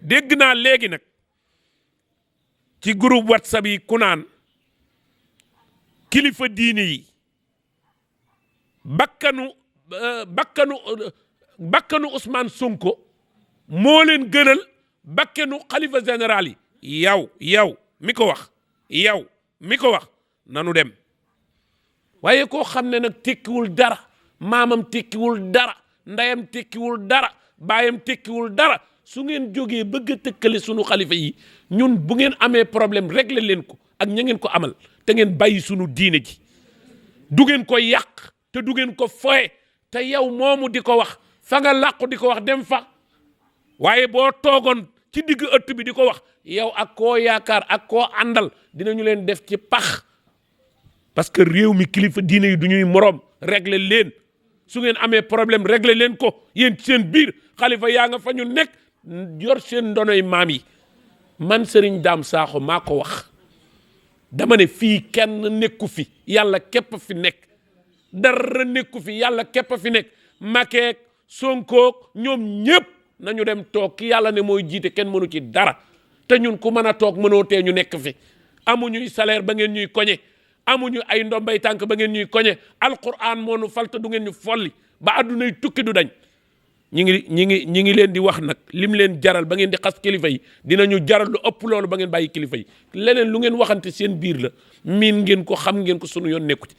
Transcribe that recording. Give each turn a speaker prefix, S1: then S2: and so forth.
S1: dégg naa léegi nag ci groupe WhatsApp yi ku naan kilifa diine yi bakkanu Ousmane Sonko moo leen gënal bakkanu xalifa général yi yow mi ko wax nanu dem. waaye koo xam ne nag tekkiwul dara maamam tekkiwul dara ndeyam tekkiwul dara baayam tekkiwul dara su ngeen jógee bëgg a tëkkale sunu xalifa yi ñun bu ngeen amee problème régler leen ko ak ña ngeen ko amal te ngeen bàyyi sunu diine ji du ngeen ko yàq te du ngeen ko foye te yow moomu di ko wax fa nga làqu di ko wax dem fa waaye boo toogoon ci digg ëtt bi di ko wax yow ak koo yaakaar ak koo àndal dinañu leen def ci pax parce que réew mi kilifa diine yi du ñuy moroom régler leen su ngeen amee problème régler leen ko yéen seen biir xalifa yaa nga fa ñu nekk yor seen ndonoy maam yi man Serigne Dame Sakho maa ko wax dama ne fii kenn nekku fi yàlla képp fi nekk dara nekku fi yàlla képp fi nekk Makeek Sonkook ñoom ñépp nañu dem toog ki yàlla ne mooy jiite kenn mënu ci dara te ñun ku mën a toog mënoo tee ñu nekk fi amuñuy salaire ba ngeen ñuy koñe amuñu ay ndombay tànk ba ngeen ñuy koñe alquran moo nu falta du ngeen ñu folli ba addunay tukki du dañ ñi ngi leen di wax nag lim leen jaral ba ngeen di xas kilifa yi dinañu jaral lu ëpp loolu ba ngeen bàyyi kilifa yi leneen lu ngeen waxante seen biir la miin ngeen ko xam ngeen ko sunu yoon nekku ci